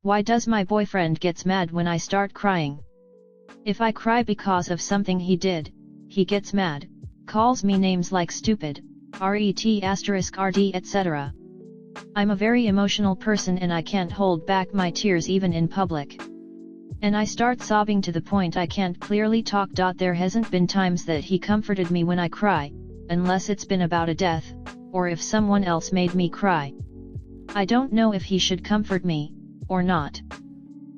Why does my boyfriend gets mad when I start crying? If I cry because of something he did, he gets mad, calls me names like stupid, ret*rd etc. I'm a very emotional person and I can't hold back my tears even in public. And I start sobbing to the point I can't clearly talk. There hasn't been times that he comforted me when I cry, unless it's been about a death, or if someone else made me cry. I don't know if he should comfort me, or not.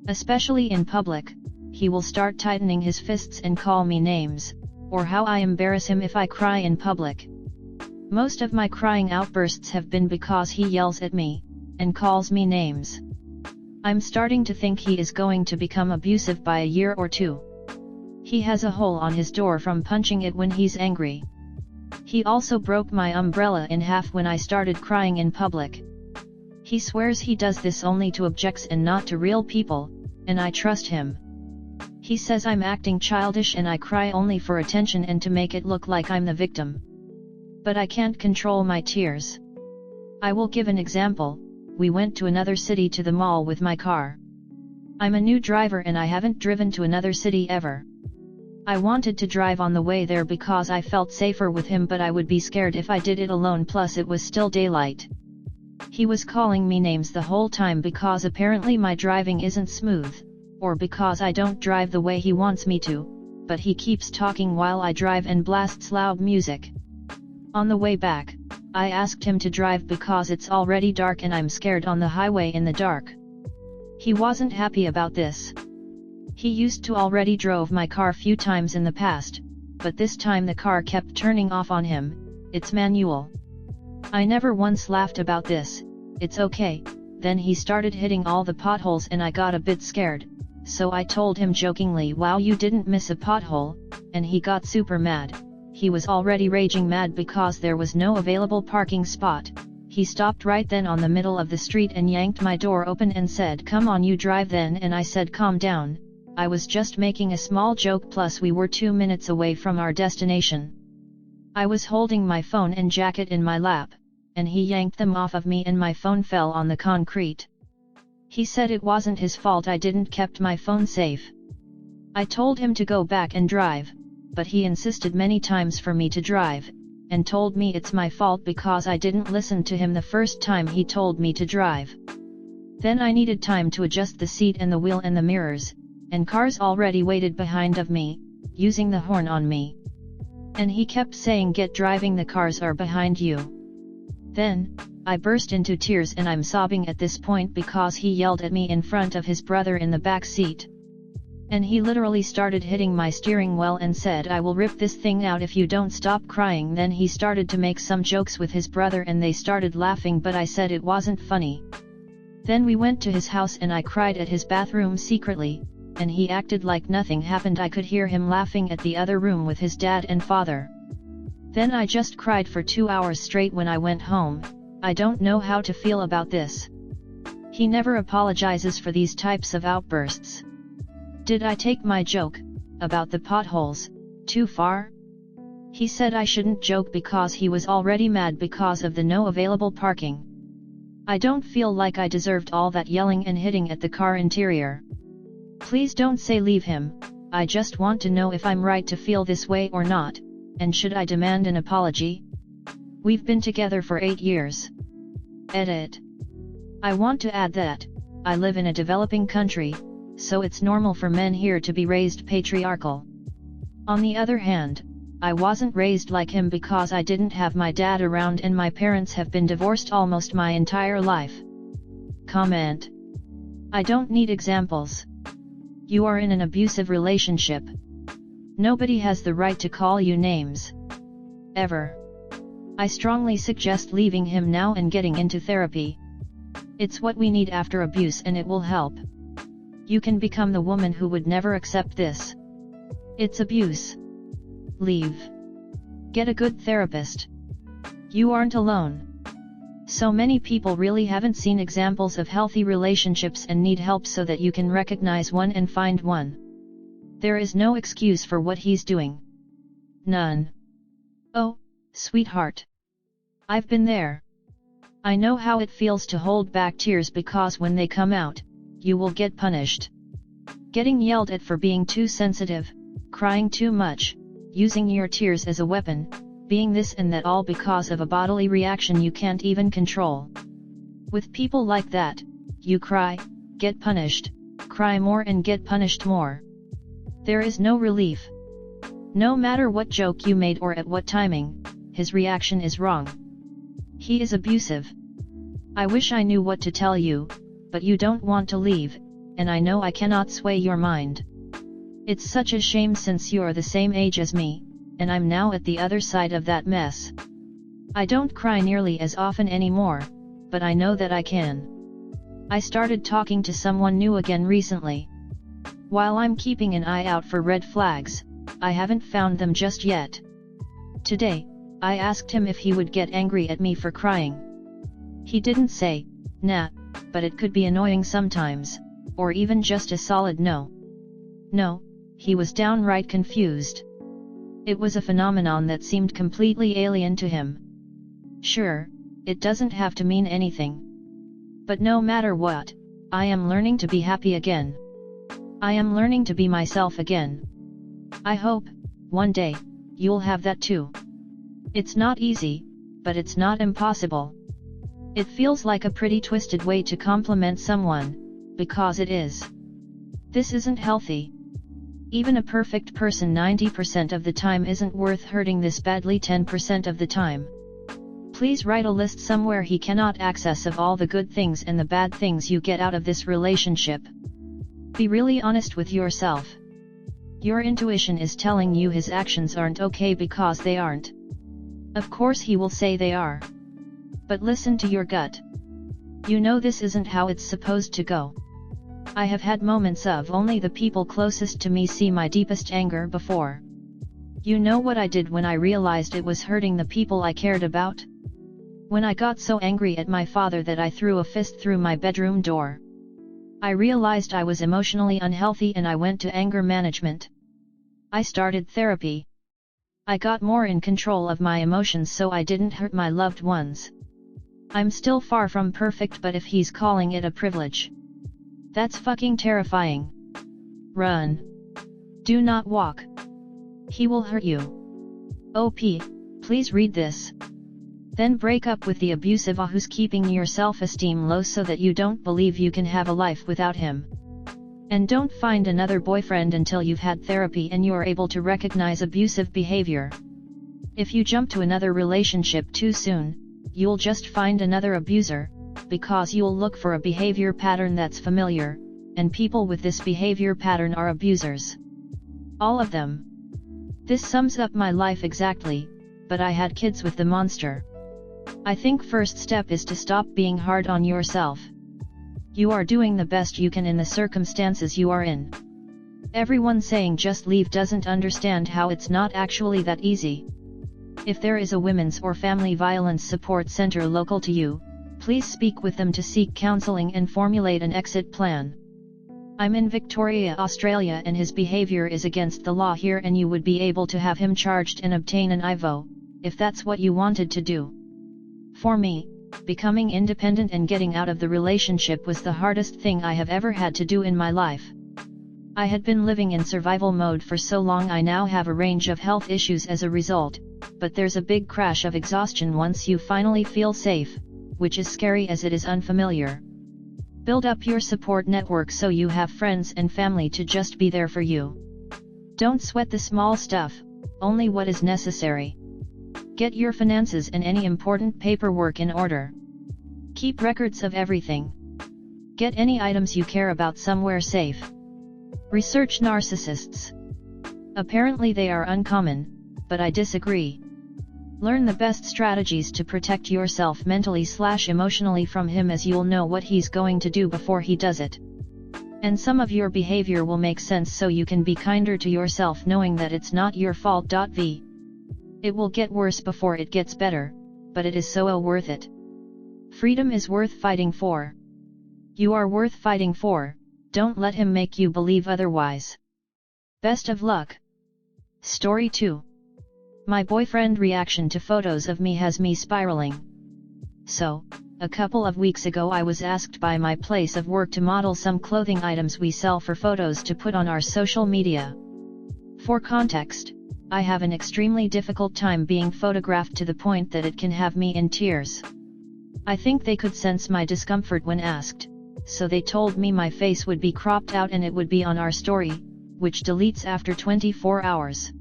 Especially in public, he will start tightening his fists and call me names, or how I embarrass him if I cry in public. Most of my crying outbursts have been because he yells at me, and calls me names. I'm starting to think he is going to become abusive by a year or two. He has a hole on his door from punching it when he's angry. He also broke my umbrella in half when I started crying in public. He swears he does this only to objects and not to real people, and I trust him. He says I'm acting childish and I cry only for attention and to make it look like I'm the victim. But I can't control my tears. I will give an example. We went to another city to the mall with my car. I'm a new driver and I haven't driven to another city ever. I wanted to drive on the way there because I felt safer with him, but I would be scared if I did it alone, plus it was still daylight. He was calling me names the whole time because apparently my driving isn't smooth, or because I don't drive the way he wants me to, but he keeps talking while I drive and blasts loud music. On the way back, I asked him to drive because it's already dark and I'm scared on the highway in the dark. He wasn't happy about this. He used to already drove my car few times in the past, but this time the car kept turning off on him. It's manual. I never once laughed about this. It's okay. Then he started hitting all the potholes and I got a bit scared, so I told him jokingly, "Wow, you didn't miss a pothole," and he got super mad. He was already raging mad because there was no available parking spot. He stopped right then on the middle of the street and yanked my door open and said, "Come on, you drive then," and I said, "Calm down, I was just making a small joke, plus we were 2 minutes away from our destination." I was holding my phone and jacket in my lap, and he yanked them off of me and my phone fell on the concrete. He said it wasn't his fault I didn't kept my phone safe. I told him to go back and drive, but he insisted many times for me to drive, and told me it's my fault because I didn't listen to him the first time he told me to drive. Then I needed time to adjust the seat and the wheel and the mirrors, and cars already waited behind of me, using the horn on me. And he kept saying, "Get driving, the cars are behind you." Then, I burst into tears and I'm sobbing at this point because he yelled at me in front of his brother in the back seat. And he literally started hitting my steering wheel and said, "I will rip this thing out if you don't stop crying." Then he started to make some jokes with his brother and they started laughing, but I said it wasn't funny. Then we went to his house and I cried at his bathroom secretly, and he acted like nothing happened. I could hear him laughing at the other room with his dad and father. Then I just cried for 2 hours straight when I went home. I don't know how to feel about this. He never apologizes for these types of outbursts. Did I take my joke, about the potholes, too far? He said I shouldn't joke because he was already mad because of the no available parking. I don't feel like I deserved all that yelling and hitting at the car interior. Please don't say leave him. I just want to know if I'm right to feel this way or not, and should I demand an apology? We've been together for 8 years. Edit. I want to add that I live in a developing country, so it's normal for men here to be raised patriarchal. On the other hand, I wasn't raised like him because I didn't have my dad around and my parents have been divorced almost my entire life. Comment. I don't need examples. You are in an abusive relationship. Nobody has the right to call you names. Ever. I strongly suggest leaving him now and getting into therapy. It's what we need after abuse and it will help. You can become the woman who would never accept this. It's abuse. Leave. Get a good therapist. You aren't alone. So many people really haven't seen examples of healthy relationships and need help so that you can recognize one and find one. There is no excuse for what he's doing. None. Oh, sweetheart. I've been there. I know how it feels to hold back tears because when they come out, you will get punished. Getting yelled at for being too sensitive, crying too much, using your tears as a weapon, being this and that, all because of a bodily reaction you can't even control. With people like that, you cry, get punished, cry more and get punished more. There is no relief. No matter what joke you made or at what timing, his reaction is wrong. He is abusive. I wish I knew what to tell you, but you don't want to leave, and I know I cannot sway your mind. It's such a shame since you're the same age as me, and I'm now at the other side of that mess. I don't cry nearly as often anymore, but I know that I can. I started talking to someone new again recently. While I'm keeping an eye out for red flags, I haven't found them just yet. Today, I asked him if he would get angry at me for crying. He didn't say, nah, but it could be annoying sometimes, or even just a solid no. No, he was downright confused. It was a phenomenon that seemed completely alien to him. Sure, it doesn't have to mean anything. But no matter what, I am learning to be happy again. I am learning to be myself again. I hope, one day, you'll have that too. It's not easy, but it's not impossible. It feels like a pretty twisted way to compliment someone, because it is. This isn't healthy. Even a perfect person 90% of the time isn't worth hurting this badly 10% of the time. Please write a list somewhere he cannot access of all the good things and the bad things you get out of this relationship. Be really honest with yourself. Your intuition is telling you his actions aren't okay because they aren't. Of course he will say they are. But listen to your gut. You know this isn't how it's supposed to go. I have had moments of only the people closest to me see my deepest anger before. You know what I did when I realized it was hurting the people I cared about? When I got so angry at my father that I threw a fist through my bedroom door. I realized I was emotionally unhealthy and I went to anger management. I started therapy. I got more in control of my emotions so I didn't hurt my loved ones. I'm still far from perfect, but if he's calling it a privilege, that's fucking terrifying. Run. Do not walk. He will hurt you. OP, please read this. Then break up with the abusive who's keeping your self-esteem low so that you don't believe you can have a life without him. And don't find another boyfriend until you've had therapy and you're able to recognize abusive behavior. If you jump to another relationship too soon, you'll just find another abuser, because you'll look for a behavior pattern that's familiar, and people with this behavior pattern are abusers. All of them. This sums up my life exactly, but I had kids with the monster. I think first step is to stop being hard on yourself. You are doing the best you can in the circumstances you are in. Everyone saying just leave doesn't understand how it's not actually that easy. If there is a women's or family violence support center local to you, please speak with them to seek counseling and formulate an exit plan. I'm in Victoria, Australia, and his behavior is against the law here, and you would be able to have him charged and obtain an IVO, if that's what you wanted to do. For me, becoming independent and getting out of the relationship was the hardest thing I have ever had to do in my life. I had been living in survival mode for so long. I now have a range of health issues as a result, but there's a big crash of exhaustion once you finally feel safe, which is scary as it is unfamiliar. Build up your support network so you have friends and family to just be there for you. Don't sweat the small stuff, only what is necessary. Get your finances and any important paperwork in order. Keep records of everything. Get any items you care about somewhere safe. Research narcissists. Apparently they are uncommon, but I disagree. Learn the best strategies to protect yourself mentally/emotionally from him, as you'll know what he's going to do before he does it. And some of your behavior will make sense so you can be kinder to yourself knowing that it's not your fault. V. It will get worse before it gets better, but it is so worth it. Freedom is worth fighting for. You are worth fighting for, don't let him make you believe otherwise. Best of luck. Story 2. My boyfriend reaction to photos of me has me spiraling. So, A couple of weeks ago I was asked by my place of work to model some clothing items we sell for photos to put on our social media. For context, I have an extremely difficult time being photographed to the point that it can have me in tears. I think they could sense my discomfort when asked, so they told me my face would be cropped out and it would be on our story, which deletes after 24 hours.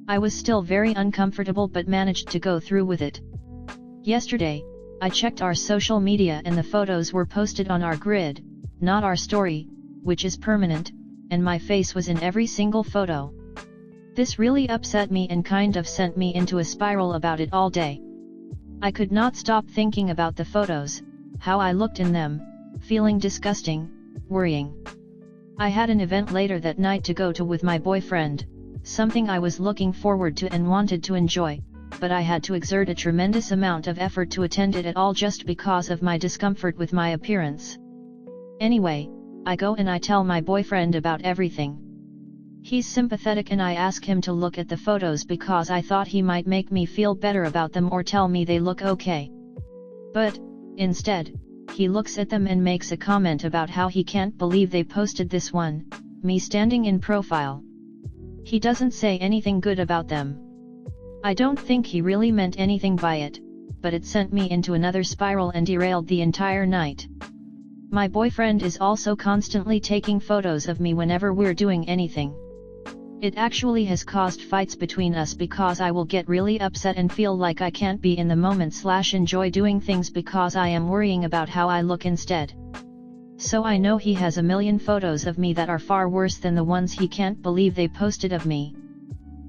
I was still very uncomfortable but managed to go through with it. Yesterday, I checked our social media and the photos were posted on our grid, not our story, which is permanent, and my face was in every single photo. This really upset me and kind of sent me into a spiral about it all day. I could not stop thinking about the photos, how I looked in them, feeling disgusting, worrying. I had an event later that night to go to with my boyfriend, something I was looking forward to and wanted to enjoy, but I had to exert a tremendous amount of effort to attend it at all just because of my discomfort with my appearance. Anyway, I go and I tell my boyfriend about everything. He's sympathetic and I ask him to look at the photos because I thought he might make me feel better about them or tell me they look okay. But, instead, he looks at them and makes a comment about how he can't believe they posted this one, me standing in profile. He doesn't say anything good about them. I don't think he really meant anything by it, but it sent me into another spiral and derailed the entire night. My boyfriend is also constantly taking photos of me whenever we're doing anything. It actually has caused fights between us because I will get really upset and feel like I can't be in the moment/enjoy doing things because I am worrying about how I look instead. So I know he has a million photos of me that are far worse than the ones he can't believe they posted of me.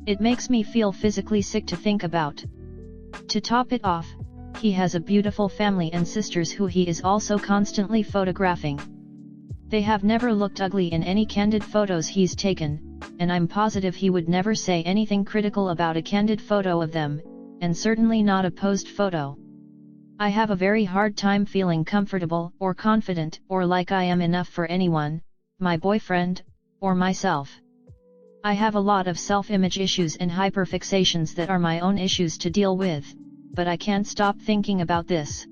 It makes me feel physically sick to think about. To top it off, he has a beautiful family and sisters who he is also constantly photographing. They have never looked ugly in any candid photos he's taken, and I'm positive he would never say anything critical about a candid photo of them, and certainly not a posed photo. I have a very hard time feeling comfortable or confident or like I am enough for anyone, my boyfriend, or myself. I have a lot of self-image issues and hyperfixations that are my own issues to deal with, but I can't stop thinking about this.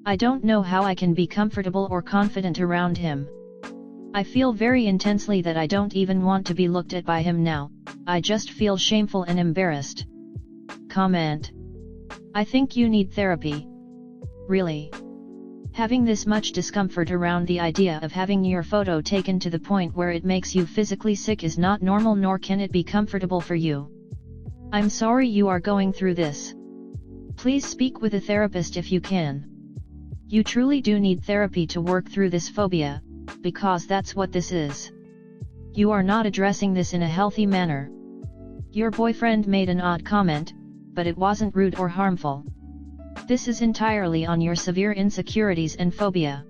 I don't know how I can be comfortable or confident around him. I feel very intensely that I don't even want to be looked at by him now, I just feel shameful and embarrassed. Comment. I think you need therapy. Really? Having this much discomfort around the idea of having your photo taken to the point where it makes you physically sick is not normal, nor can it be comfortable for you. I'm sorry you are going through this. Please speak with a therapist if you can. You truly do need therapy to work through this phobia, because that's what this is. You are not addressing this in a healthy manner. Your boyfriend made an odd comment, but it wasn't rude or harmful. This is entirely on your severe insecurities and phobia.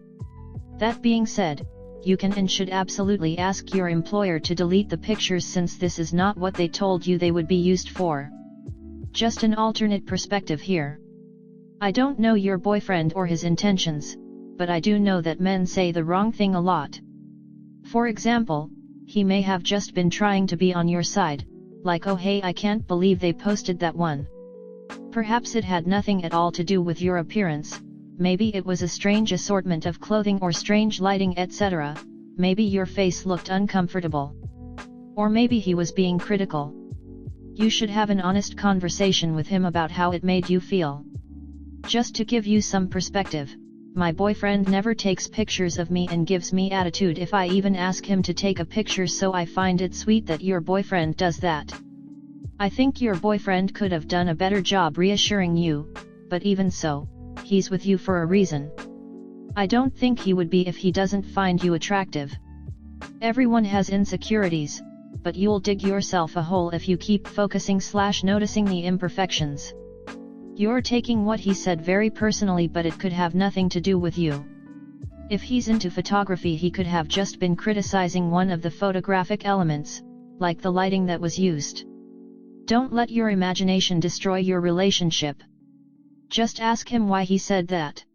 That being said, you can and should absolutely ask your employer to delete the pictures since this is not what they told you they would be used for. Just an alternate perspective here. I don't know your boyfriend or his intentions, but I do know that men say the wrong thing a lot. For example, he may have just been trying to be on your side, like, oh hey, I can't believe they posted that one. Perhaps it had nothing at all to do with your appearance, maybe it was a strange assortment of clothing or strange lighting, etc., maybe your face looked uncomfortable. Or maybe he was being critical. You should have an honest conversation with him about how it made you feel. Just to give you some perspective, my boyfriend never takes pictures of me and gives me attitude if I even ask him to take a picture, so I find it sweet that your boyfriend does that. I think your boyfriend could have done a better job reassuring you, but even so, he's with you for a reason. I don't think he would be if he doesn't find you attractive. Everyone has insecurities, but you'll dig yourself a hole if you keep focusing/noticing the imperfections. You're taking what he said very personally, but it could have nothing to do with you. If he's into photography, he could have just been criticizing one of the photographic elements, like the lighting that was used. Don't let your imagination destroy your relationship. Just ask him why he said that.